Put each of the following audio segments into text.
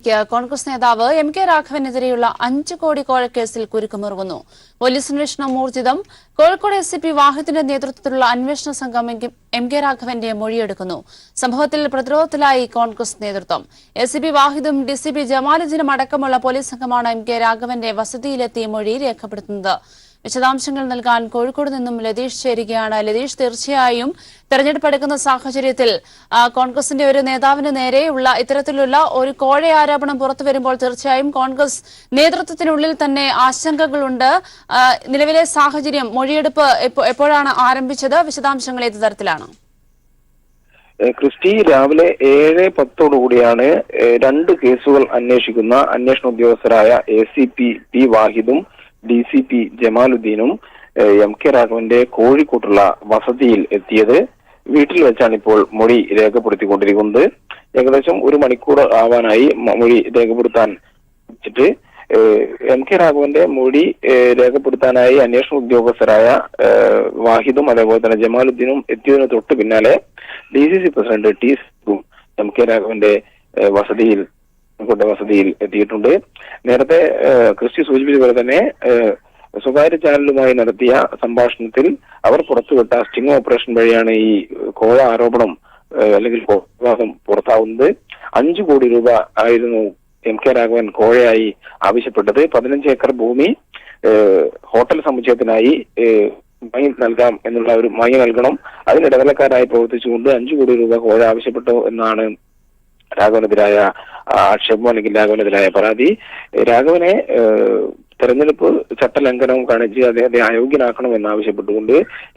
വാർത്തയിലേക്ക് കോൺഗ്രസ് നേതാവ് എം.കെ. രാഘവനെതിരെയുള്ള 5 കോടി കോഴക്കേസിൽ കുരുക്കുമുറുകുന്നു. പോലീസ് അന്വേഷണം ഊർജിതം. കോഴിക്കോട് എസ്.പി. വാഹിദിന്റെ നേതൃത്വത്തിലുള്ള അന്വേഷണ സംഘം എം.കെ. രാഘവന്റെ മൊഴിയെടുക്കുന്നു. സംഭവത്തിൽ പ്രതിരോധത്തിലായി കോൺഗ്രസ് നേതൃത്വം. എസ്.പി. വാഹിദും ഡി.സി.പി. ജമാലുദ്ദീനും അടക്കമുള്ള പോലീസ് സംഘമാണ് എം.കെ. രാഘവന്റെ വസതിയിലെത്തി മൊഴി രേഖപ്പെടുത്തുന്നത്. വിശദാംശങ്ങൾ നൽകാൻ കോഴിക്കോട് നിന്നും ലതീഷ് ചേരുകയാണ്. ലതീഷ്, തീർച്ചയായും തെരഞ്ഞെടുപ്പ് എടുക്കുന്ന സാഹചര്യത്തിൽ കോൺഗ്രസിന്റെ ഒരു നേതാവിന് നേരെയുള്ള ഇത്തരത്തിലുള്ള ഒരു കോഴ ആരോപണം പുറത്തു വരുമ്പോൾ തീർച്ചയായും കോൺഗ്രസ് നേതൃത്വത്തിനുള്ളിൽ തന്നെ ആശങ്കകളുണ്ട്. നിലവിലെ സാഹചര്യം, മൊഴിയെടുപ്പ് എപ്പോഴാണ് ആരംഭിച്ചത്? വിശദാംശങ്ങൾ ഏത് തരത്തിലാണ്? ക്രിസ്റ്റി, രാവിലെ 7:10 2 കേസുകൾ അന്വേഷിക്കുന്ന അന്വേഷണ ഉദ്യോഗസ്ഥരായ എ.സി.പി. പി വാഹിദും ഡി.സി.പി. ജമാലുദ്ദീനും എം.കെ. രാഘവന്റെ കോഴിക്കോട്ടുള്ള വസതിയിൽ എത്തിയത്. വീട്ടിൽ വെച്ചാണ് ഇപ്പോൾ മൊഴി രേഖപ്പെടുത്തിക്കൊണ്ടിരിക്കുന്നത്. ഏകദേശം 1 മണിക്കൂർ ആവാനായി മൊഴി രേഖപ്പെടുത്താൻ വെച്ചിട്ട് എം.കെ. രാഘവന്റെ മൊഴി രേഖപ്പെടുത്താനായി അന്വേഷണ ഉദ്യോഗസ്ഥരായ വാഹിദും അതേപോലെ തന്നെ ജമാലുദ്ദീനും എത്തിയതിന് തൊട്ട് പിന്നാലെ ഡി.സി.സി. President T MK. രാഘവന്റെ വസതിയിൽ എത്തിയിട്ടുണ്ട്. നേരത്തെ ക്രിസ്റ്റി സൂചിപ്പിച്ചതുപോലെ തന്നെ സ്വകാര്യ ചാനലുമായി നടത്തിയ സംഭാഷണത്തിൽ അവർ പുറത്തുവിട്ട സ്റ്റിംഗ് ഓപ്പറേഷൻ വഴിയാണ് ഈ കോഴ ആരോപണം അല്ലെങ്കിൽ വിവാദം പുറത്താവുന്നത്. 5 കോടി രൂപ ആയിരുന്നു എം.കെ. രാഘവൻ കോഴയായി ആവശ്യപ്പെട്ടത്. 15 ഏക്കർ ഭൂമി ഹോട്ടൽ സമുച്ചയത്തിനായി വാങ്ങി നൽകാം എന്നുള്ള വാങ്ങി നൽകണം. അതിന് ഇടനിലക്കാരായി പ്രവർത്തിച്ചുകൊണ്ട് 5 കോടി രൂപ കോഴ ആവശ്യപ്പെട്ടു എന്നാണ് രാഘവനെതിരായ ആക്ഷേപം അല്ലെങ്കിൽ രാഘവനെതിരായ പരാതി. രാഘവനെ തെരഞ്ഞെടുപ്പ് ചട്ടലംഘനവും കാണിച്ച് അദ്ദേഹത്തെ അയോഗ്യനാക്കണം എന്നാവശ്യപ്പെട്ടുകൊണ്ട്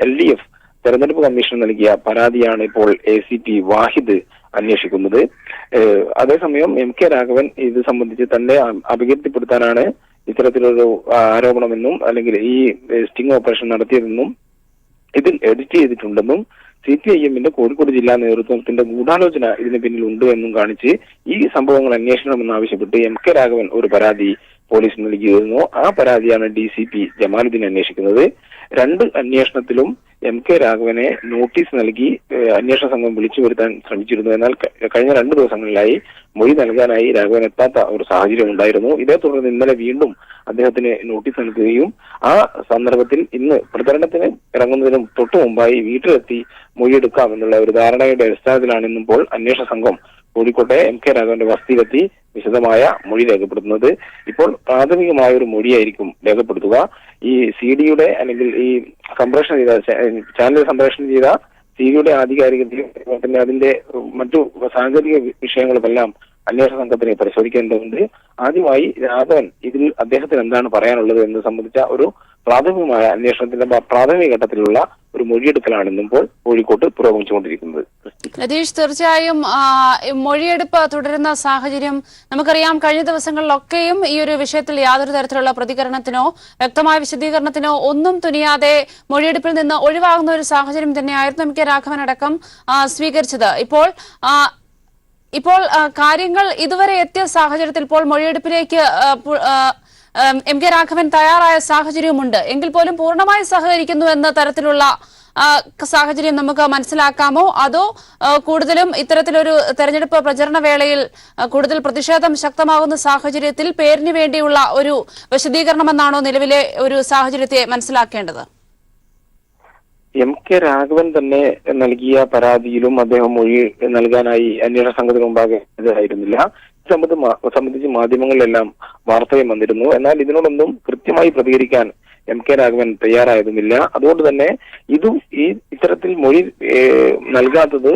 LDF തെരഞ്ഞെടുപ്പ് കമ്മീഷൻ നൽകിയ പരാതിയാണ് ഇപ്പോൾ എ.സി.പി. വാഹിദ് അന്വേഷിക്കുന്നത്. അതേസമയം എം.കെ. രാഘവൻ ഇത് സംബന്ധിച്ച് തന്നെ അപകീർത്തിപ്പെടുത്താനാണ് ഇത്തരത്തിലൊരു ആരോപണമെന്നും അല്ലെങ്കിൽ ഈ സ്റ്റിംഗ് ഓപ്പറേഷൻ നടത്തിയതെന്നും ഇതിൽ എഡിറ്റ് ചെയ്തിട്ടുണ്ടെന്നും CPIM കോഴിക്കോട് ജില്ലാ നേതൃത്വത്തിന്റെ ഗൂഢാലോചന ഇതിന് പിന്നിൽ ഉണ്ട് എന്നും കാണിച്ച് ഈ സംഭവങ്ങൾ അന്വേഷിക്കണമെന്നാവശ്യപ്പെട്ട് എം.കെ. രാഘവൻ ഒരു പരാതി പോലീസിന് നൽകിയിരുന്നു. ആ പരാതിയാണ് ഡി.സി.പി. ജമാലുദ്ദീൻ അന്വേഷിക്കുന്നത്. 2 അന്വേഷണത്തിലും എം.കെ. രാഘവനെ നോട്ടീസ് നൽകി അന്വേഷണ സംഘം വിളിച്ചു വരുത്താൻ ശ്രമിച്ചിരുന്നു. എന്നാൽ കഴിഞ്ഞ 2 ദിവസങ്ങളിലായി മൊഴി നൽകാനായി രാഘവൻ എത്താത്ത ഒരു സാഹചര്യം ഉണ്ടായിരുന്നു. ഇതേ തുടർന്ന് ഇന്നലെ വീണ്ടും അദ്ദേഹത്തിന് നോട്ടീസ് നൽകുകയും ആ സന്ദർഭത്തിൽ ഇന്ന് പ്രചരണത്തിന് ഇറങ്ങുന്നതിന് തൊട്ടു മുമ്പായി വീട്ടിലെത്തി മൊഴിയെടുക്കാം എന്നുള്ള ഒരു ധാരണയുടെ അടിസ്ഥാനത്തിലാണ് ഇന്നിപ്പോൾ അന്വേഷണ സംഘം കോഴിക്കോട്ടെ എം.കെ. രാഘവന്റെ വസതിയിലെത്തി വിശദമായ മൊഴി രേഖപ്പെടുത്തുന്നത്. ഇപ്പോൾ പ്രാഥമികമായ ഒരു മൊഴിയായിരിക്കും രേഖപ്പെടുത്തുക. ഈ CD-യുടെ അല്ലെങ്കിൽ ഈ സംപ്രേഷണം ചെയ്ത ചാനൽ സംപ്രേഷണം ചെയ്ത CD-യുടെ ആധികാരികതയും അതിന്റെ മറ്റു സാങ്കേതിക വിഷയങ്ങളുമെല്ലാം അന്വേഷണ സംഘത്തിനെ പരിശോധിക്കേണ്ടതുണ്ട്. ആദ്യമായി രാഘവൻ ഇതിൽ അദ്ദേഹത്തിന് എന്താണ് പറയാനുള്ളത് എന്ന് സംബന്ധിച്ച ഒരു പ്രാഥമികമായ അന്വേഷണത്തിന്റെ പ്രാഥമിക ഘട്ടത്തിലുള്ള ഒരു മൊഴിയെടുക്കലാണ് ഇന്നിപ്പോൾ കോഴിക്കോട്ട് പുരോഗമിച്ചുകൊണ്ടിരിക്കുന്നത്. ലതീഷ്, തീർച്ചയായും മൊഴിയെടുപ്പ് തുടരുന്ന സാഹചര്യം നമുക്കറിയാം. കഴിഞ്ഞ ദിവസങ്ങളിലൊക്കെയും ഈ ഒരു വിഷയത്തിൽ യാതൊരു തരത്തിലുള്ള പ്രതികരണത്തിനോ വ്യക്തമായ വിശദീകരണത്തിനോ ഒന്നും തുനിയാതെ മൊഴിയെടുപ്പിൽ നിന്ന് ഒഴിവാകുന്ന ഒരു സാഹചര്യം തന്നെയായിരുന്നു എം.കെ. രാഘവൻ അടക്കം സ്വീകരിച്ചത്. ഇപ്പോൾ കാര്യങ്ങൾ ഇതുവരെ എത്തിയ സാഹചര്യത്തിൽ ഇപ്പോൾ മൊഴിയെടുപ്പിലേക്ക് എം.കെ. രാഘവൻ തയ്യാറായ സാഹചര്യമുണ്ട് എങ്കിൽ പോലും പൂർണ്ണമായി സഹകരിക്കുന്നു എന്ന തരത്തിലുള്ള സാഹചര്യം നമുക്ക് മനസ്സിലാക്കാമോ? അതോ കൂടുതലും ഇത്തരത്തിലൊരു തെരഞ്ഞെടുപ്പ് പ്രചരണ വേളയിൽ കൂടുതൽ പ്രതിഷേധം ശക്തമാകുന്ന സാഹചര്യത്തിൽ പേരിന് വേണ്ടിയുള്ള ഒരു വിശദീകരണമെന്നാണോ നിലവിലെ ഒരു സാഹചര്യത്തെ മനസ്സിലാക്കേണ്ടത്? എം.കെ. രാഘവൻ തന്നെ നൽകിയ പരാതിയിലും അദ്ദേഹം മൊഴി നൽകാനായി അന്വേഷണ സംഘത്തിന് മുമ്പാകെ ഹാജരായിരുന്നില്ല. സംബന്ധിച്ച് മാധ്യമങ്ങളിലെല്ലാം വാർത്തയും വന്നിരുന്നു. എന്നാൽ ഇതിനോടൊന്നും കൃത്യമായി പ്രതികരിക്കാൻ എം.കെ. രാഘവൻ തയ്യാറായതുമില്ല. അതുകൊണ്ട് തന്നെ ഇത്തരത്തിൽ മൊഴി നൽകാത്തത്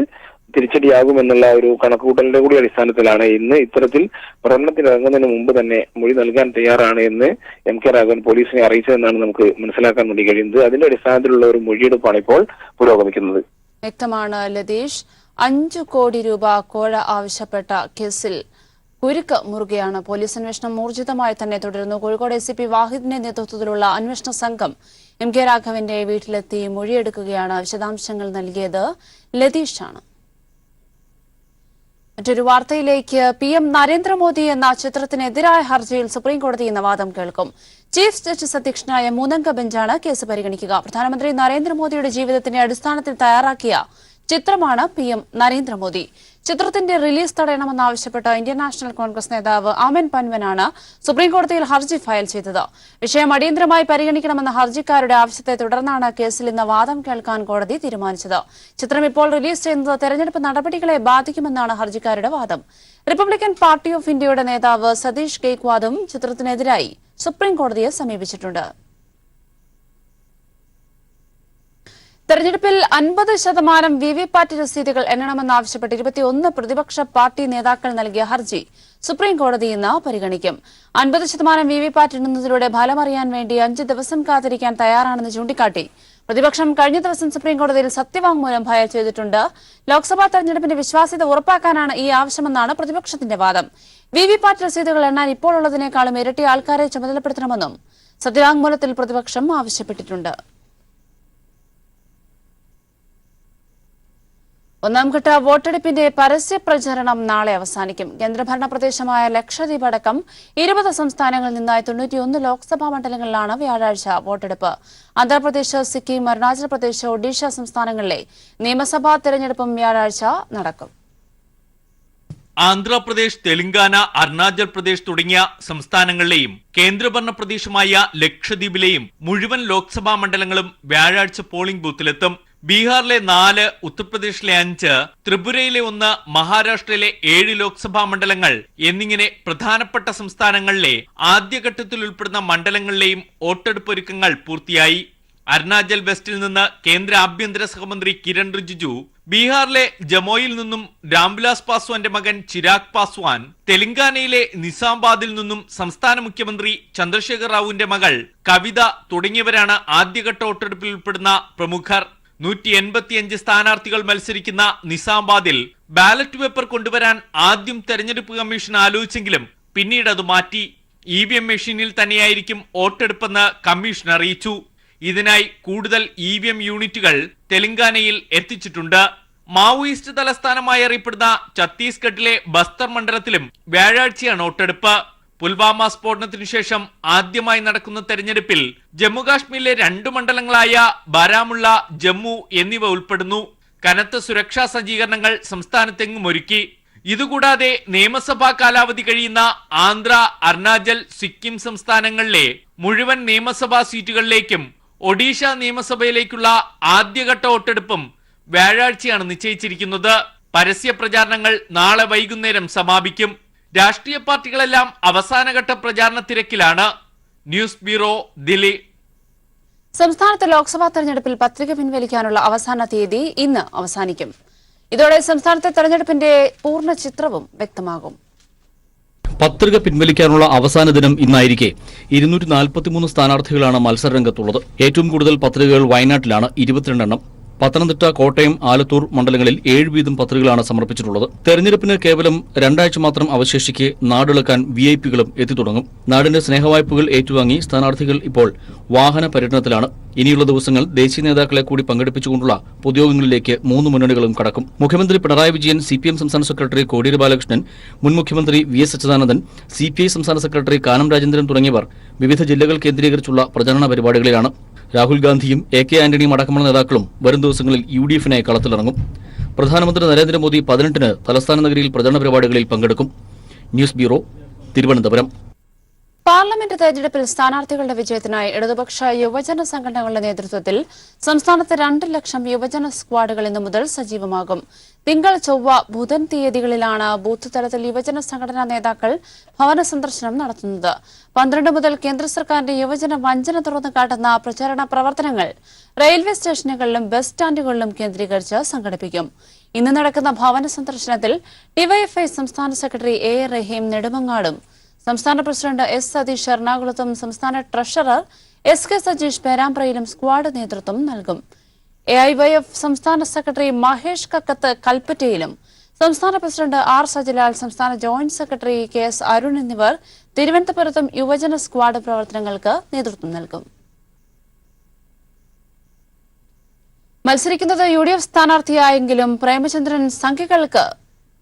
തിരിച്ചടിയാകുമെന്നുള്ള ഒരു കണക്കുകൂട്ടലിന്റെ കൂടി അടിസ്ഥാനത്തിലാണ് ഇന്ന് ഇത്തരത്തിൽ പ്രകടനത്തിനിറങ്ങുന്നതിന് മുമ്പ് തന്നെ മൊഴി നൽകാൻ തയ്യാറാണ് എന്ന് എം.കെ. രാഘവൻ പോലീസിനെ അറിയിച്ചതെന്നാണ് നമുക്ക് മനസ്സിലാക്കാൻ വേണ്ടി കഴിയുന്നത്. അതിന്റെ അടിസ്ഥാനത്തിലുള്ള ഒരു മൊഴിയെടുപ്പാണ് ഇപ്പോൾ പുരോഗമിക്കുന്നത്. വ്യക്തമാണ് ലതീഷ്. 5 കോടി രൂപ കോഴ ആവശ്യപ്പെട്ട കേസിൽ കുരുക്ക് മുറുകയാണ്. പോലീസ് അന്വേഷണം ഊർജിതമായി തന്നെ തുടരുന്നു. കോഴിക്കോട് എസ്.പി. വാഹിദിന്റെ നേതൃത്വത്തിലുള്ള അന്വേഷണ സംഘം എം.കെ. രാഘവന്റെ വീട്ടിലെത്തി മൊഴിയെടുക്കുകയാണ്. വിശദാംശങ്ങൾ നൽകിയത് ലതീഷാണ്. മറ്റൊരു വാർത്തയിലേക്ക്. PM നരേന്ദ്രമോദി എന്ന ചിത്രത്തിനെതിരായ ഹർജിയിൽ സുപ്രീംകോടതി ഇന്ന് വാദം കേൾക്കും. ചീഫ് ജസ്റ്റിസ് അധ്യക്ഷനായ 3-അംഗ ബെഞ്ചാണ് കേസ് പരിഗണിക്കുക. പ്രധാനമന്ത്രി നരേന്ദ്രമോദിയുടെ ജീവിതത്തിന്റെ അടിസ്ഥാനത്തിൽ തയ്യാറാക്കിയ ചിത്രമാണ് PM നരേന്ദ്രമോദി. ചിത്രത്തിന്റെ റിലീസ് തടയണമെന്നാവശ്യപ്പെട്ട് ഇന്ത്യൻ നാഷണൽ കോൺഗ്രസ് നേതാവ് ആമൻ പൻവനാണ് സുപ്രീംകോടതിയിൽ ഹർജി ഫയൽ ചെയ്തത്. വിഷയം അടിയന്തരമായി പരിഗണിക്കണമെന്ന ഹർജിക്കാരുടെ ആവശ്യത്തെ തുടർന്നാണ് കേസിൽ ഇന്ന് വാദം കേൾക്കാൻ കോടതി തീരുമാനിച്ചത്. ചിത്രം ഇപ്പോൾ റിലീസ് ചെയ്യുന്നത് തെരഞ്ഞെടുപ്പ് നടപടികളെ ബാധിക്കുമെന്നാണ് ഹർജിക്കാരുടെ വാദം. റിപ്പബ്ലിക്കൻ പാർട്ടി ഓഫ് ഇന്ത്യയുടെ നേതാവ് സതീഷ് ഗെയ്ക്വാദും ചിത്രത്തിനെതിരായി സുപ്രീംകോടതിയെ സമീപിച്ചിട്ടുണ്ട്. തെരഞ്ഞെടുപ്പിൽ 50% വിവിപാറ്റ് രസീതുകൾ എണ്ണണമെന്നാവശ്യപ്പെട്ട് 21 പ്രതിപക്ഷ പാർട്ടി നേതാക്കൾ നൽകിയ ഹർജി സുപ്രീംകോടതി ഇന്ന് പരിഗണിക്കും. 50% വിവിപാറ്റ് എണ്ണുന്നതിലൂടെ ഫലമറിയാൻ വേണ്ടി 5 ദിവസം കാത്തിരിക്കാൻ തയ്യാറാണെന്ന് ചൂണ്ടിക്കാട്ടി പ്രതിപക്ഷം കഴിഞ്ഞ ദിവസം സുപ്രീംകോടതിയിൽ സത്യവാങ്മൂലം ഫയൽ ചെയ്തിട്ടുണ്ട്. ലോക്സഭാ തെരഞ്ഞെടുപ്പിന്റെ വിശ്വാസ്യത ഉറപ്പാക്കാനാണ് ഈ ആവശ്യമെന്നാണ് പ്രതിപക്ഷത്തിന്റെ വാദം. വിവിപാറ്റ് രസീതുകൾ എണ്ണാൻ ഇപ്പോഴുള്ളതിനേക്കാളും ഇരട്ടി ആൾക്കാരെ ചുമതലപ്പെടുത്തണമെന്നും സത്യവാങ്മൂലത്തിൽ പ്രതിപക്ഷം ആവശ്യപ്പെട്ടിട്ടുണ്ട്. ഒന്നാംഘട്ട വോട്ടെടുപ്പിന്റെ പരസ്യ പ്രചരണം നാളെ അവസാനിക്കും. കേന്ദ്രഭരണ പ്രദേശമായ ലക്ഷദ്വീപ് അടക്കം 20 സംസ്ഥാനങ്ങളിൽ നിന്നായി 91 ലോക്സഭാ മണ്ഡലങ്ങളിലാണ് വ്യാഴാഴ്ച വോട്ടെടുപ്പ്. ആന്ധ്രാപ്രദേശ്, സിക്കിം, അരുണാചൽ പ്രദേശ്, ഒഡീഷ സംസ്ഥാനങ്ങളിലെ നിയമസഭാ തെരഞ്ഞെടുപ്പും വ്യാഴാഴ്ച നടക്കും. ആന്ധ്രാപ്രദേശ്, തെലങ്കാന, അരുണാചൽ പ്രദേശ് തുടങ്ങിയ സംസ്ഥാനങ്ങളിലെയും കേന്ദ്രഭരണ പ്രദേശമായ ലക്ഷദ്വീപിലെയും മുഴുവൻ ലോക്സഭാ മണ്ഡലങ്ങളും വ്യാഴാഴ്ച പോളിംഗ് ബൂത്തിലെത്തും. ബീഹാറിലെ 4, ഉത്തർപ്രദേശിലെ 5, ത്രിപുരയിലെ 1, മഹാരാഷ്ട്രയിലെ 7 ലോക്സഭാ മണ്ഡലങ്ങൾ എന്നിങ്ങനെ പ്രധാനപ്പെട്ട സംസ്ഥാനങ്ങളിലെ ആദ്യഘട്ടത്തിൽ ഉൾപ്പെടുന്ന മണ്ഡലങ്ങളിലെയും വോട്ടെടുപ്പ് ഒരുക്കങ്ങൾ പൂർത്തിയായി. അരുണാചൽ വെസ്റ്റിൽ നിന്ന് കേന്ദ്ര ആഭ്യന്തര സഹമന്ത്രി കിരൺ റിജിജു, ബീഹാറിലെ ജമോയിൽ നിന്നും രാംവിലാസ് പാസ്വാന്റെ മകൻ ചിരാഗ് പാസ്വാൻ, തെലങ്കാനയിലെ നിസാമാബാദിൽ നിന്നും സംസ്ഥാന മുഖ്യമന്ത്രി ചന്ദ്രശേഖർ റാവുവിന്റെ മകൾ കവിത തുടങ്ങിയവരാണ് ആദ്യഘട്ട വോട്ടെടുപ്പിൽ ഉൾപ്പെടുന്ന പ്രമുഖർ. 185 സ്ഥാനാർത്ഥികൾ മത്സരിക്കുന്ന നിസാമാബാദിൽ ബാലറ്റ് പേപ്പർ കൊണ്ടുവരാൻ ആദ്യം തെരഞ്ഞെടുപ്പ് കമ്മീഷൻ ആലോചിച്ചെങ്കിലും പിന്നീട് അത് മാറ്റി. EVM മെഷീനിൽ തന്നെയായിരിക്കും വോട്ടെടുപ്പെന്ന് കമ്മീഷൻ അറിയിച്ചു. ഇതിനായി കൂടുതൽ EVM യൂണിറ്റുകൾ തെലങ്കാനയിൽ എത്തിച്ചിട്ടുണ്ട്. മാവോയിസ്റ്റ് തലസ്ഥാനമായി അറിയപ്പെടുന്ന ഛത്തീസ്ഗഡിലെ ബസ്തർ മണ്ഡലത്തിലും വ്യാഴാഴ്ചയാണ് വോട്ടെടുപ്പ്. പുൽവാമ സ്ഫോടനത്തിനു ശേഷം ആദ്യമായി നടക്കുന്ന തെരഞ്ഞെടുപ്പിൽ ജമ്മുകാശ്മീരിലെ 2 മണ്ഡലങ്ങളായ ബാരാമുള്ള, ജമ്മു എന്നിവ ഉൾപ്പെടുന്നു. കനത്ത സുരക്ഷാ സജ്ജീകരണങ്ങൾ സംസ്ഥാനത്തെങ്ങും ഒരുക്കി. ഇതുകൂടാതെ നിയമസഭാ കാലാവധി കഴിയുന്ന ആന്ധ്ര, അരുണാചൽ, സിക്കിം സംസ്ഥാനങ്ങളിലെ മുഴുവൻ നിയമസഭാ സീറ്റുകളിലേക്കും ഒഡീഷ നിയമസഭയിലേക്കുള്ള ആദ്യഘട്ട വോട്ടെടുപ്പും വ്യാഴാഴ്ചയാണ് നിശ്ചയിച്ചിരിക്കുന്നത്. പരസ്യ പ്രചാരണങ്ങൾ നാളെ വൈകുന്നേരം സമാപിക്കും. രാഷ്ട്രീയ പാർട്ടികളെല്ലാം അവസാനഘട്ട പ്രചാരണ തിരക്കിലാണ്. News bureau, Delhi. സംസ്ഥാനത്ത് ലോക്സഭാ തെരഞ്ഞെടുപ്പിൽ പത്രിക പിൻവലിക്കാനുള്ള അവസാന തീയതി ഇന്ന് അവസാനിക്കും. ഇതോടെ സംസ്ഥാനത്തെ തെരഞ്ഞെടുപ്പിന്റെ പൂർണ്ണ ചിത്രവും വ്യക്തമാകും. പത്രിക പിൻവലിക്കാനുള്ള അവസാന ദിനം ഇന്നായിരിക്കെ 243 സ്ഥാനാർത്ഥികളാണ് മത്സരരംഗത്തുള്ളത്. ഏറ്റവും കൂടുതൽ പത്രികകൾ വയനാട്ടിലാണ്, 22 എണ്ണം. പത്തനംതിട്ട, കോട്ടയം, ആലത്തൂർ മണ്ഡലങ്ങളിൽ 7 വീതം പത്രികകളാണ് സമർപ്പിച്ചിട്ടുള്ളത്. തെരഞ്ഞെടുപ്പിന് കേവലം 2 ആഴ്ച മാത്രം അവശേഷിക്കെ നാടിളക്കാൻ വിഐപികളും എത്തിത്തുടങ്ങും. നാടിന്റെ സ്നേഹവായ്പകൾ ഏറ്റുവാങ്ങി സ്ഥാനാർത്ഥികൾ ഇപ്പോൾ വാഹന പര്യടനത്തിലാണ്. ഇനിയുള്ള ദിവസങ്ങൾ ദേശീയ നേതാക്കളെ കൂടി പങ്കെടുപ്പിച്ചുകൊണ്ടുള്ള പൊതുയോഗങ്ങളിലേക്ക് 3 മുന്നണികളും കടക്കും. മുഖ്യമന്ത്രി പിണറായി വിജയൻ, CPM സംസ്ഥാന സെക്രട്ടറി കോടിയേരി ബാലകൃഷ്ണൻ, മുൻ മുഖ്യമന്ത്രി VS അച്യുതാനന്ദൻ, CPI സംസ്ഥാന സെക്രട്ടറി കാനം രാജേന്ദ്രൻ തുടങ്ങിയവർ വിവിധ ജില്ലകൾ കേന്ദ്രീകരിച്ചുള്ള പ്രചരണ പരിപാടികളിലാണ്. രാഹുൽ ഗാന്ധിയും AK ആന്റണിയും അടക്കമുള്ള നേതാക്കളും വരും ദിവസങ്ങളിൽ UDF-നായി കളത്തിലിറങ്ങും. പ്രധാനമന്ത്രി നരേന്ദ്രമോദി 18-ന് തലസ്ഥാന നഗരിയിൽ പ്രചരണ പരിപാടികളിൽ പങ്കെടുക്കും. News bureau, Thiruvananthapuram. പാർലമെന്റ് തെരഞ്ഞെടുപ്പിൽ സ്ഥാനാർത്ഥികളുടെ വിജയത്തിനായി ഇടതുപക്ഷ യുവജന സംഘടനകളുടെ നേതൃത്വത്തിൽ സംസ്ഥാനത്ത് 2 ലക്ഷം യുവജന സ്ക്വാഡുകൾ ഇന്നു മുതൽ സജീവമാകും. തിങ്കൾ, ചൊവ്വ, ബുധൻ തീയതികളിലാണ് ബൂത്ത് തലത്തിൽ യുവജന സംഘടനാ നേതാക്കൾ ഭവന സന്ദർശനം നടത്തുന്നത്. 12 മുതൽ കേന്ദ്ര സർക്കാരിന്റെ യുവജന വഞ്ചന തുറന്നു കാട്ടുന്ന പ്രചാരണ പ്രവർത്തനങ്ങൾ റെയിൽവേ സ്റ്റേഷനുകളിലും ബസ് സ്റ്റാൻഡുകളിലും കേന്ദ്രീകരിച്ച് സംഘടിപ്പിക്കും. ഇന്ന് നടക്കുന്ന ഭവന സന്ദർശനത്തിൽ ഡിവൈഎഫ്ഐ സംസ്ഥാന സെക്രട്ടറി A. റഹീം നെടുമങ്ങാടും, സംസ്ഥാന പ്രസിഡന്റ് S. സതീഷ് എറണാകുളത്തും, സംസ്ഥാന ട്രഷറർ SK സജീഷ് പേരാമ്പ്രയിലും സ്ക്വാഡ് നേതൃത്വം നൽകും. AIYF സംസ്ഥാന സെക്രട്ടറി മഹേഷ് കക്കത്ത് കൽപ്പറ്റയിലും, സംസ്ഥാന പ്രസിഡന്റ് R. സജിലാൽ, സംസ്ഥാന ജോയിന്റ് സെക്രട്ടറി KS അരുൺ എന്നിവർ തിരുവനന്തപുരത്തും യുവജന സ്ക്വാഡ് പ്രവർത്തനങ്ങൾക്ക് നേതൃത്വം നൽകും. മത്സരിക്കുന്നത് UDF സ്ഥാനാർത്ഥിയായെങ്കിലും പ്രേമചന്ദ്രൻ സംഖ്യകൾക്ക്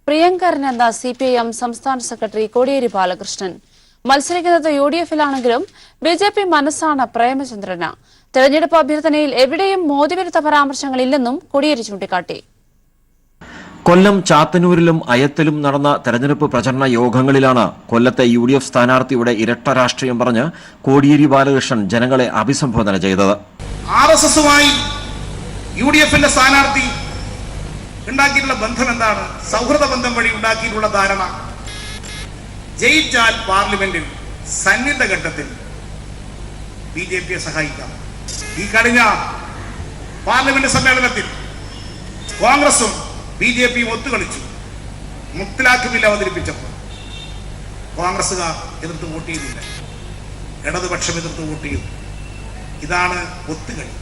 പ്രിയങ്കരനെന്ന CPIM സംസ്ഥാന സെക്രട്ടറി കോടിയേരി ബാലകൃഷ്ണൻ. മത്സരിക്കുന്നത് UDF-ലാണെങ്കിലും BJP മനസ്സാണ് പ്രേമചന്ദ്രന്. തെരഞ്ഞെടുപ്പ് അഭ്യർത്ഥനയിൽ എവിടെയും മോദിവിരുദ്ധ പരാമർശങ്ങളില്ലെന്നും കോടിയേരി ചൂണ്ടിക്കാട്ടി. കൊല്ലം ചാത്തന്നൂരിലും അയത്തിലും നടന്ന തെരഞ്ഞെടുപ്പ് പ്രചരണ യോഗങ്ങളിലാണ് കൊല്ലത്തെ UDF സ്ഥാനാർത്ഥിയുടെ ഇരട്ട രാഷ്ട്രീയം പറഞ്ഞ് കോടിയേരി ബാലകൃഷ്ണൻ ജനങ്ങളെ അഭിസംബോധന ചെയ്തത്. RSSുമായി UDFന്റെ സ്ഥാനാർത്ഥി ഉണ്ടാക്കിയിട്ടുള്ള ബന്ധം എന്താണ്? സൗഹൃദ ബന്ധം വഴി ഉണ്ടാക്കിയിട്ടുള്ള ധാരണ ജയിച്ചാൽ പാർലമെന്റിൽ സന്നിധ ഘട്ടത്തിൽ BJPയെ സഹായിക്കാം. ഈ കഴിഞ്ഞ പാർലമെന്റ് സമ്മേളനത്തിൽ കോൺഗ്രസും BJPയും ഒത്തുകളിച്ചു. മുത്തലാഖ് ബിൽ അവതരിപ്പിച്ചപ്പോൾ കോൺഗ്രസുകാർ എതിർത്ത് വോട്ട് ചെയ്തില്ല, ഇടതുപക്ഷം എതിർത്ത് വോട്ട് ചെയ്തു. ഇതാണ് ഒത്തുകളി.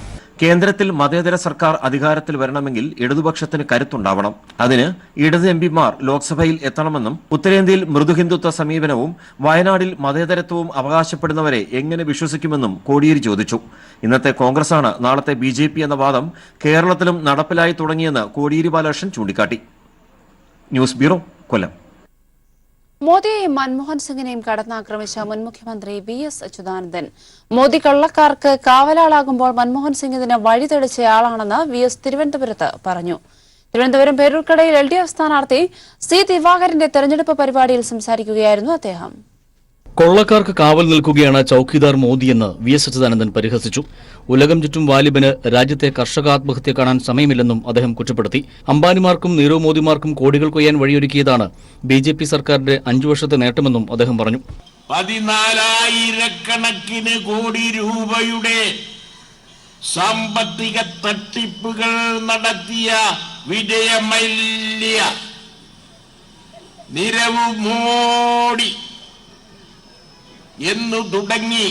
കേന്ദ്രത്തിൽ മതേതര സർക്കാർ അധികാരത്തിൽ വരണമെങ്കിൽ ഇടതുപക്ഷത്തിന് കരുത്തുണ്ടാവണം. അതിന് ഇടത് MPമാർ ലോക്സഭയിൽ എത്തണമെന്നും ഉത്തരേന്ത്യയിൽ മൃദുഹിന്ദുത്വ സമീപനവും വയനാടിൽ മതേതരത്വവും അവകാശപ്പെടുന്നവരെ എങ്ങനെ വിശ്വസിക്കുമെന്നും കോടിയേരി ചോദിച്ചു. ഇന്നത്തെ കോൺഗ്രസാണ് നാളത്തെ BJP എന്ന വാദം കേരളത്തിലും നടപ്പിലായി തുടങ്ങിയെന്ന് കോടിയേരി ബാലകൃഷ്ണൻ ചൂണ്ടിക്കാട്ടി. ന്യൂസ് ബ്യൂറോ, കൊല്ലം. മോദിയെയും മൻമോഹൻ സിംഗിനെയും കടന്നാക്രമിച്ച മുൻ മുഖ്യമന്ത്രി VS അച്യുതാനന്ദൻ മോദി കള്ളക്കാർക്ക് കാവലാളാകുമ്പോൾ മൻമോഹൻ സിംഗ് ഇതിന് വഴി തെളിച്ചയാളാണെന്ന് VS തിരുവനന്തപുരത്ത് പറഞ്ഞു. തിരുവനന്തപുരം പേരൂർക്കടയിൽ LDF സ്ഥാനാർത്ഥി C ദിവാകരന്റെ തെരഞ്ഞെടുപ്പ് പരിപാടിയിൽ സംസാരിക്കുകയായിരുന്നു അദ്ദേഹം. കൊള്ളക്കാർക്ക് കാവൽ നിൽക്കുകയാണ് ചൌക്കിദാർ മോദിയെന്ന് VS അച്യുതാനന്ദൻ പരിഹസിച്ചു. ഉലകം ചുറ്റും വാലിബന് രാജ്യത്തെ കർഷക ആത്മഹത്യ കാണാൻ സമയമില്ലെന്നും അദ്ദേഹം കുറ്റപ്പെടുത്തി. അംബാനിമാർക്കും നീരവ് മോദിമാർക്കും കോടികൾ കൊയ്യാൻ വഴിയൊരുക്കിയതാണ് BJP സർക്കാരിന്റെ 5 വർഷത്തെ നേട്ടമെന്നും അദ്ദേഹം പറഞ്ഞു. 14,000 കോടി രൂപയുടെ സാമ്പത്തിക തട്ടിപ്പുകൾ നടത്തിയ വിജയമല്യ നീരവ് മോഡി എന്നു തുടങ്ങി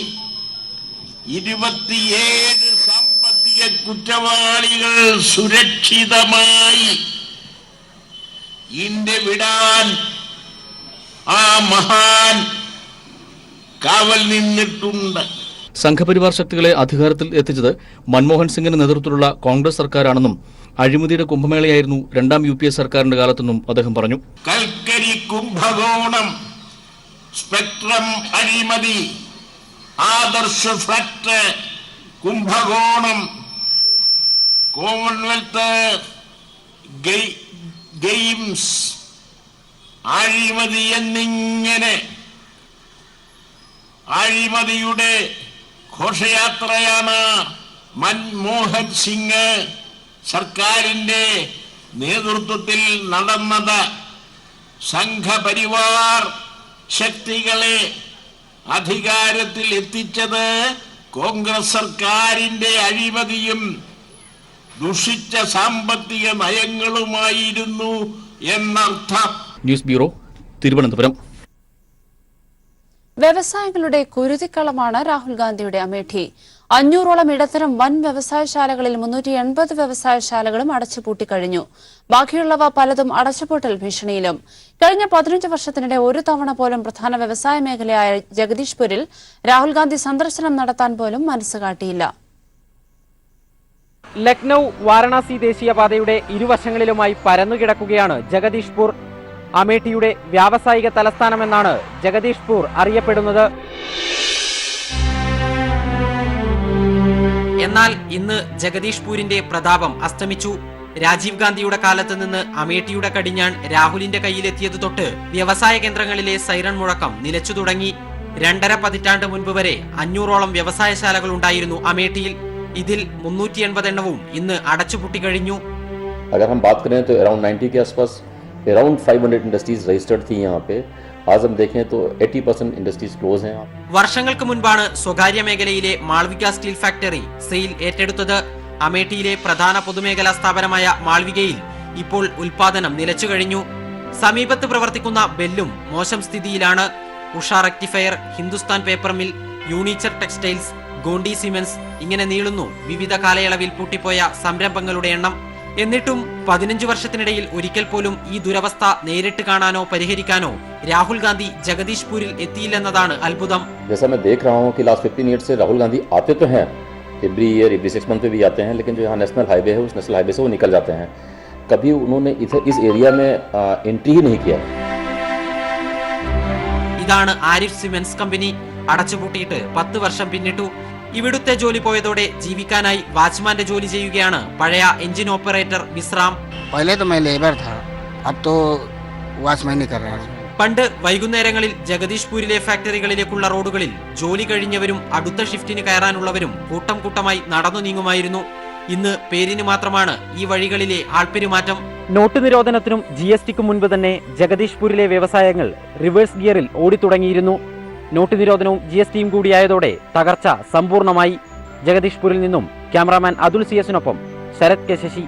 27 സാമ്പത്തിക കുറ്റവാളികൾ സുരക്ഷിതമായി ഇന്ത്യ വിടാൻ ആ മഹാൻ കാവൽ നിന്നിട്ടുണ്ട്. സംഘപരിവാർ ശക്തികളെ അധികാരത്തിൽ എത്തിച്ചത് മൻമോഹൻ സിംഗിന്റെ നേതൃത്വത്തിലുള്ള കോൺഗ്രസ് സർക്കാരാണെന്നും അഴിമതിയുടെ കുംഭമേളയായിരുന്നു 2ാം UPA സർക്കാരിന്റെ കാലത്തെന്നും അദ്ദേഹം പറഞ്ഞു. കൽക്കരി കുംഭകോണം, സ്പെക്ട്രം അഴിമതി, ആദർശ ഫ്ലാറ്റ് കുംഭകോണം, കോമൺവെൽത്ത് ഗെയിംസ് അഴിമതി എന്നിങ്ങനെ അഴിമതിയുടെ ഘോഷയാത്രയാണ് മൻമോഹൻ സിംഗ് സർക്കാരിന്റെ നേതൃത്വത്തിൽ നടന്നത്. സംഘപരിവാർ ശക്തികളെ അധികാരത്തിൽ എത്തിച്ചത് കോൺഗ്രസ് സർക്കാരിന്റെ അഴിമതിയും ദുഷിച്ച സാമ്പത്തിക നയങ്ങളുമായിരുന്നു എന്നർത്ഥം. News bureau, Thiruvananthapuram. വ്യവസായികളുടെ കുരുതിക്കളമാണ് രാഹുൽ ഗാന്ധിയുടെ അമേഠി. 500ഓളം ഇടത്തരം വൻ വ്യവസായശാലകളിൽ 380 വ്യവസായശാലകളും അടച്ചുപൂട്ടിക്കഴിഞ്ഞു. ബാക്കിയുള്ളവ പലതും അടച്ചുപൂട്ടൽ ഭീഷണിയിലും. കഴിഞ്ഞ 15 വർഷത്തിനിടെ ഒരു തവണ പോലും പ്രധാന വ്യവസായ മേഖലയായ ജഗദീഷ്പൂരിൽ രാഹുൽ ഗാന്ധി സന്ദർശനം നടത്താൻ പോലും മനസ്സ് കാട്ടിയില്ല. ലക്നൌ വാരണാസി ദേശീയപാതയുടെ ഇരുവശങ്ങളിലുമായി പരന്നുകിടക്കുകയാണ് ജഗദീഷ്പൂർ. അമേഠിയുടെ വ്യാവസായിക തലസ്ഥാനമെന്നാണ് ജഗദീഷ്പൂർ അറിയപ്പെടുന്നത്. എന്നാൽ ഇന്ന് ജഗദീഷ്പൂരിന്റെ പ്രതാപം അസ്തമിച്ചു. രാജീവ് ഗാന്ധിയുടെ കാലത്ത് നിന്ന് അമേഠിയുടെ കടിഞ്ഞാൺ രാഹുലിന്റെ കയ്യിലെത്തിയത് തൊട്ട് വ്യവസായ കേന്ദ്രങ്ങളിലെ സൈറൺ മുഴക്കം നിലച്ചു തുടങ്ങി. 2.5 പതിറ്റാണ്ട് മുൻപ് വരെ 500ഓളം വ്യവസായശാലകൾ ഉണ്ടായിരുന്നു അമേഠിയിൽ. ഇതിൽ 380 എണ്ണവും ഇന്ന് അടച്ചുപൂട്ടിക്കഴിഞ്ഞു. अराउंड 500 इंडस्ट्रीज रजिस्टर्ड थी यहाँ पे. आज हम देखें तो 80% इंडस्ट्रीज क्लोज हैं. വർഷങ്ങൾക്ക് മുൻപാണ് സ്വകാര്യ മേഖലയിലെ മാൾവിക സ്റ്റീൽ ഫാക്ടറി സെയിൽ ഏറ്റെടുത്തത്. അമേഠിയിലെ പ്രധാന പൊതുമേഖലാ സ്ഥാപനമായ മാൾവികയിൽ ഇപ്പോൾ ഉൽപാദനം നിലച്ചു കഴിഞ്ഞു. സമീപത്ത് പ്രവർത്തിക്കുന്ന ബെല്ലും മോശം സ്ഥിതിയിലാണ്. Usha rectifier, Hindustan paper mill, യൂണിച്ചർ ടെക്സ്റ്റൈൽസ്, ഗോണ്ടി സിമെന്റ്സ് ഇങ്ങനെ നീളുന്നു വിവിധ കാലയളവിൽ പൂട്ടിപ്പോയ സംരംഭങ്ങളുടെ എണ്ണം. എന്നിട്ടും 15 വർഷത്തിനിടയിൽ ഒരിക്കൽ പോലും ഈ ദുരവസ്ഥ നേരിട്ട് കാണാനോ പരിഹരിക്കാനോ രാഹുൽ ഗാന്ധി ജഗദീഷ്പൂരിൽ എത്തിയില്ലെന്നതാണ് അത്ഭുതം. जैसा मैं देख रहा हूँ कि लास्ट 15 ईयर से राहुल गांधी आते तो हैं, एवरी ईयर एवरी 6 मंथ पे भी आते हैं, लेकिन जो यहाँ नेशनल हाईवे है उस नेशनल हाईवे से वो निकल जाते हैं. कभी उन्होंने इस एरिया में एंट्री ही नहीं किया. ഇതാണ് ആരിഫ് സിമെന്റ്സ് കമ്പനി. അടച്ചുപൂട്ടിയിട്ട് 10 വർഷം പിന്നിട്ടു. ഇവിടുത്തെ ജോലി പോയതോടെ ജീവിക്കാനായി വാച്ച്മാന്റെ ജോലി ചെയ്യുകയാണ് പഴയ എഞ്ചിൻ ഓപ്പറേറ്റർ വിശ്രാം. पहले तो मैं लेबर था, अब तो वॉच में नहीं कर रहे हैं। പണ്ട് വൈകുന്നേരങ്ങളിൽ ജഗദീഷ്പൂരിലെ ഫാക്ടറികളിലേക്കുള്ള റോഡുകളിൽ ജോലി കഴിഞ്ഞവരും അടുത്ത ഷിഫ്റ്റിന് കയറാനുള്ളവരും കൂട്ടം കൂട്ടമായി നടന്നു നീങ്ങുമായിരുന്നു. ഇന്ന് പേരിന് മാത്രമാണ് ഈ വഴികളിലെ ആൾപ്പെരുമാറ്റം. നോട്ട് നിരോധനത്തിനും GSTക്കും മുൻപ് തന്നെ ജഗദീഷ്പൂരിലെ വ്യവസായങ്ങൾ റിവേഴ്സ് ഗിയറിൽ ഓടിത്തുടങ്ങിയിരുന്നു. നോട്ട് നിരോധനവും GSTയും കൂടിയായതോടെ തകർച്ച സമ്പൂർണ്ണമായി. ജഗദീഷ്പൂരിൽ നിന്നും ക്യാമറാമാൻ അതുൽ CS-നൊപ്പം ശരത് കെ ശശി.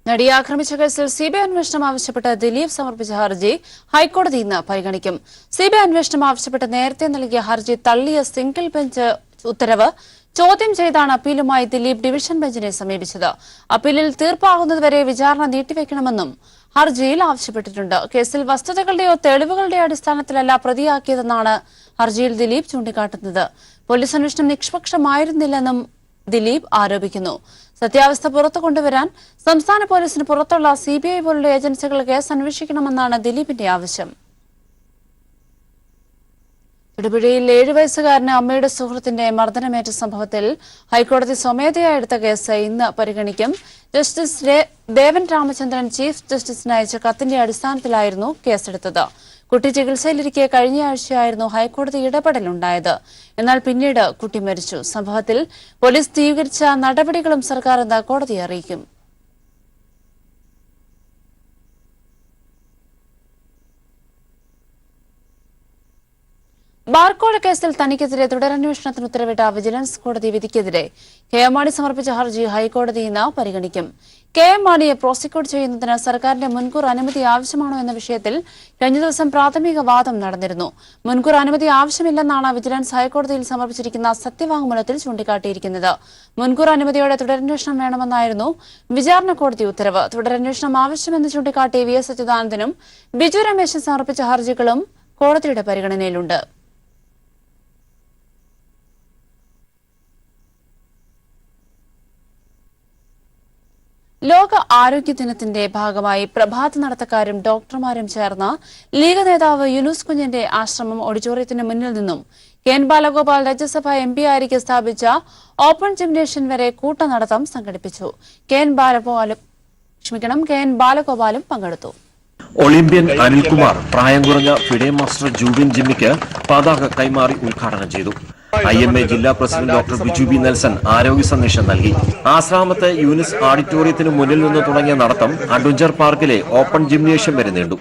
നടിയെ ആക്രമിച്ച കേസിൽ CBI അന്വേഷണം ആവശ്യപ്പെട്ട് ദിലീപ് സമർപ്പിച്ച ഹർജി ഹൈക്കോടതി ഇന്ന് പരിഗണിക്കും. CBI അന്വേഷണം ആവശ്യപ്പെട്ട് നേരത്തെ നൽകിയ ഹർജി തള്ളിയ സിംഗിൾ ബെഞ്ച് ഉത്തരവ് ചോദ്യം ചെയ്താണ് അപ്പീലുമായി ദിലീപ് ഡിവിഷൻ ബെഞ്ചിനെ സമീപിച്ചത്. അപ്പീലിൽ തീർപ്പാകുന്നതുവരെ വിചാരണ നീട്ടിവെക്കണമെന്നും ഹർജിയിൽ ആവശ്യപ്പെട്ടിട്ടുണ്ട്. കേസിൽ വസ്തുതകളുടെയോ തെളിവുകളുടെയോ അടിസ്ഥാനത്തിലല്ല പ്രതിയാക്കിയതെന്നാണ് ഹർജിയിൽ ദിലീപ് ചൂണ്ടിക്കാട്ടുന്നത്. പോലീസ് അന്വേഷണം നിഷ്പക്ഷമായിരുന്നില്ലെന്നും ദിലീപ് ആരോപിക്കുന്നു. സത്യാവസ്ഥ പുറത്തു കൊണ്ടുവരാൻ സംസ്ഥാന പോലീസിന് പുറത്തുള്ള CBI പോലുള്ള ഏജൻസികൾ കേസ് അന്വേഷിക്കണമെന്നാണ് ദിലീപിന്റെ ആവശ്യം. തൊടുപുഴയിൽ 7 വയസ്സുകാരന് അമ്മയുടെ സുഹൃത്തിന്റെ മർദ്ദനമേറ്റ സംഭവത്തിൽ ഹൈക്കോടതി സ്വമേധയാ എടുത്ത കേസ് ഇന്ന് പരിഗണിക്കും. ജസ്റ്റിസ് ദേവൻ രാമചന്ദ്രൻ ചീഫ് ജസ്റ്റിസിന് അയച്ച കത്തിന്റെ അടിസ്ഥാനത്തിലായിരുന്നു കേസെടുത്തത്. കുട്ടി ചികിത്സയിലിരിക്കെ കഴിഞ്ഞയാഴ്ചയായിരുന്നു ഹൈക്കോടതി ഇടപെടലുണ്ടായത്. എന്നാൽ പിന്നീട് കുട്ടി മരിച്ചു. സംഭവത്തിൽ പോലീസ് സ്വീകരിച്ച നടപടികളും സർക്കാർ ഇന്ന് കോടതിയെ അറിയിക്കും. ബാർക്കോഴ കേസിൽ തനിക്കെതിരെ തുടരന്വേഷണത്തിന് ഉത്തരവിട്ട വിജിലൻസ് കോടതി വിധിക്കെതിരെ KM മാണി സമർപ്പിച്ച ഹർജി ഹൈക്കോടതി ഇന്ന് പരിഗണിക്കും. KM മാണിയെ പ്രോസിക്യൂട്ട് ചെയ്യുന്നതിന് സർക്കാരിന്റെ മുൻകൂർ അനുമതി ആവശ്യമാണോ എന്ന വിഷയത്തിൽ കഴിഞ്ഞ ദിവസം പ്രാഥമിക വാദം നടന്നിരുന്നു. മുൻകൂർ അനുമതി ആവശ്യമില്ലെന്നാണ് വിജിലൻസ് ഹൈക്കോടതിയിൽ സമർപ്പിച്ചിരിക്കുന്ന സത്യവാങ്മൂലത്തിൽ ചൂണ്ടിക്കാട്ടിയിരിക്കുന്നത്. മുൻകൂർ അനുമതിയോടെ തുടരന്വേഷണം വേണമെന്നായിരുന്നു വിചാരണ കോടതി ഉത്തരവ്. തുടരന്വേഷണം ആവശ്യമെന്ന് ചൂണ്ടിക്കാട്ടി VS അച്യുതാനന്ദനും ബിജു രമേശും സമർപ്പിച്ച ഹർജികളും കോടതിയുടെ പരിഗണനയിലുണ്ട്. ലോക ആരോഗ്യ ദിനത്തിന്റെ ഭാഗമായി പ്രഭാത നടത്തക്കാരും ഡോക്ടർമാരും ചേർന്ന് ലീഗ് നേതാവ് യൂനുസ് കുഞ്ഞിന്റെ ആശ്രമം ഓഡിറ്റോറിയത്തിന് മുന്നിൽ നിന്നും KN ബാലഗോപാൽ രാജ്യസഭാ MP ആയിരിക്കെ സ്ഥാപിച്ച ഓപ്പൺ ജിംനേഷ്യം വരെ കൂട്ടനടത്തം സംഘടിപ്പിച്ചു. KN ബാലഗോപാലും പങ്കെടുത്തു. ഒളിമ്പ്യൻ അനിൽകുമാർ പ്രായം കുറഞ്ഞ ഫിഡെ മാസ്റ്റർ ജൂബിൻ ജിമ്മിക്ക് പതാക കൈമാറി ഉദ്ഘാടനം ചെയ്തു. IMA ജില്ലാ president doctor Biju B Nelson ആരോഗ്യ സന്ദേശം നൽകി. ആശ്രാമത്തെ യൂനിസ് ഓഡിറ്റോറിയത്തിന് മുന്നിൽ നിന്ന് തുടങ്ങിയ നടത്തം അഡ്വഞ്ചർ പാർക്കിലെ ഓപ്പൺ ജിംനേഷ്യം വരെ നീണ്ടു.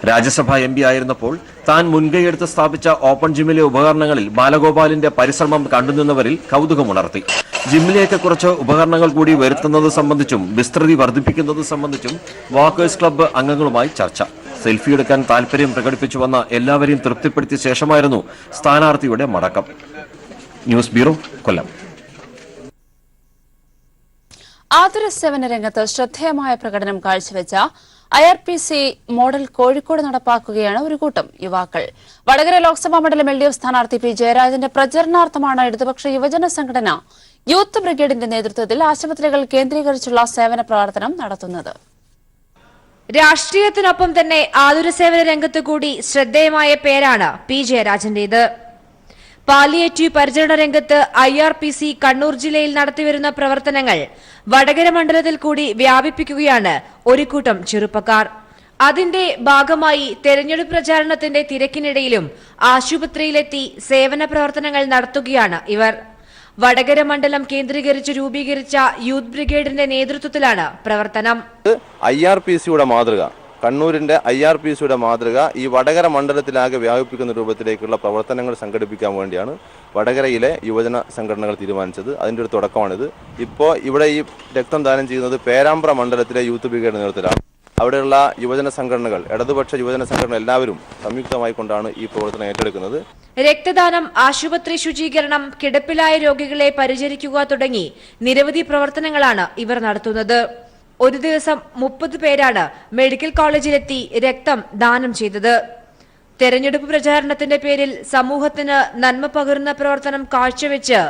രാജ്യസഭാ MP ആയിരുന്നപ്പോൾ താൻ മുൻകൈയെടുത്ത് സ്ഥാപിച്ച ഓപ്പൺ ജിമ്മിലെ ഉപകരണങ്ങളിൽ ബാലഗോപാലിന്റെ പരിശ്രമം കണ്ടുനിന്നവരിൽ കൗതുകമുണർത്തി. ജിമ്മിലേക്ക് കുറച്ച് ഉപകരണങ്ങൾ കൂടി വരുത്തുന്നത് സംബന്ധിച്ചും വിസ്തൃതി വർദ്ധിപ്പിക്കുന്നത് സംബന്ധിച്ചും വാക്കേഴ്സ് ക്ലബ്ബ് അംഗങ്ങളുമായി ചർച്ച. സെൽഫി എടുക്കാൻ താൽപര്യം പ്രകടിപ്പിച്ചുവന്ന എല്ലാവരെയും തൃപ്തിപ്പെടുത്തിയ ശേഷമായിരുന്നു സ്ഥാനാർത്ഥിയുടെ മടക്കം. ന്യൂസ് ബ്യൂറോ, കൊല്ലം. ആതുര സേവന രംഗത്ത് ശ്രദ്ധേയമായ പ്രകടനം കാഴ്ചവെച്ച IRPC മോഡൽ കോഴിക്കോട് നടപ്പാക്കുകയാണ് ഒരു കൂട്ടം യുവാക്കൾ. വടകര ലോക്സഭാ മണ്ഡലം LDF സ്ഥാനാർത്ഥി P. ജയരാജന്റെ പ്രചരണാർത്ഥമാണ് ഇടതുപക്ഷ യുവജന സംഘടന യൂത്ത് ബ്രിഗേഡിന്റെ നേതൃത്വത്തിൽ ആശുപത്രികൾ കേന്ദ്രീകരിച്ചുള്ള സേവന പ്രവർത്തനം നടത്തുന്നത്. രാഷ്ട്രീയത്തിനൊപ്പം തന്നെ ആതുര സേവന രംഗത്ത് കൂടി ശ്രദ്ധേയമായ പേരാണ് P. ജയരാജന്റേത്. പാലിയേറ്റീവ് പരിചരണ രംഗത്ത് IRPC കണ്ണൂർ ജില്ലയിൽ നടത്തിവരുന്ന പ്രവർത്തനങ്ങൾ വടകര മണ്ഡലത്തിൽ കൂടി വ്യാപിപ്പിക്കുകയാണ് ഒരു കൂട്ടം ചെറുപ്പക്കാർ. അതിന്റെ ഭാഗമായി തെരഞ്ഞെടുപ്പ് പ്രചാരണത്തിന്റെ തിരക്കിനിടയിലും ആശുപത്രിയിലെത്തി സേവന പ്രവർത്തനങ്ങൾ നടത്തുകയാണ് ഇവർ. വടകര മണ്ഡലം കേന്ദ്രീകരിച്ച് രൂപീകരിച്ച യൂത്ത് ബ്രിഗേഡിന്റെ നേതൃത്വത്തിലാണ് പ്രവർത്തനം. IRPCയുടെ മാതൃക, കണ്ണൂരിന്റെ IRPCയുടെ മാതൃക ഈ വടകര മണ്ഡലത്തിലാകെ വ്യാപിപ്പിക്കുന്ന രൂപത്തിലേക്കുള്ള പ്രവർത്തനങ്ങൾ സംഘടിപ്പിക്കാൻ വേണ്ടിയാണ് വടകരയിലെ യുവജന സംഘടനകൾ തീരുമാനിച്ചത്. അതിൻ്റെ ഒരു തുടക്കമാണിത്. ഇപ്പോൾ ഇവിടെ ഈ രക്തം ദാനം ചെയ്യുന്നത് പേരാമ്പ്ര മണ്ഡലത്തിലെ യൂത്ത് ബ്രിഗേഡ് നേതൃത്വത്തിലാണ്. അവിടെയുള്ള യുവജന സംഘടനകൾ, ഇടതുപക്ഷ യുവജന സംഘടന എല്ലാവരും സംയുക്തമായി കൊണ്ടാണ് ഈ പ്രവർത്തനം ഏറ്റെടുക്കുന്നത്. രക്തദാനം, ആശുപത്രി ശുചീകരണം, കിടപ്പിലായ രോഗികളെ പരിചരിക്കുക തുടങ്ങി നിരവധി പ്രവർത്തനങ്ങളാണ് ഇവർ നടത്തുന്നത്. ഒരു ദിവസം 30 പേരാണ് മെഡിക്കൽ കോളേജിലെത്തി രക്തം ദാനം ചെയ്തത്. തെരഞ്ഞെടുപ്പ് പ്രചാരണത്തിന്റെ പേരിൽ സമൂഹത്തിന് നന്മ പകരുന്ന പ്രവർത്തനം കാഴ്ചവെച്ച്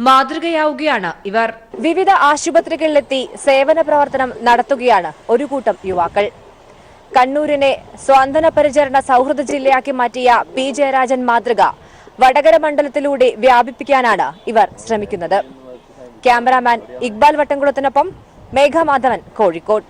മാതൃകയാവുകയാണ് ഇവർ. വിവിധ ആശുപത്രികളിലെത്തി സേവന പ്രവർത്തനം നടത്തുകയാണ് ഒരു കൂട്ടം യുവാക്കൾ. കണ്ണൂരിനെ സ്വാന്തന പരിചരണ സൗഹൃദ ജില്ലയാക്കി മാറ്റിയ P. ജയരാജൻ മാതൃക വടകര മണ്ഡലത്തിലൂടെ വ്യാപിപ്പിക്കാനാണ് ഇവർ ശ്രമിക്കുന്നത്. ക്യാമറാമാൻ ഇക്ബാൽ വട്ടംകുളത്തിനൊപ്പം മേഘമാധവൻ, കോഴിക്കോട്.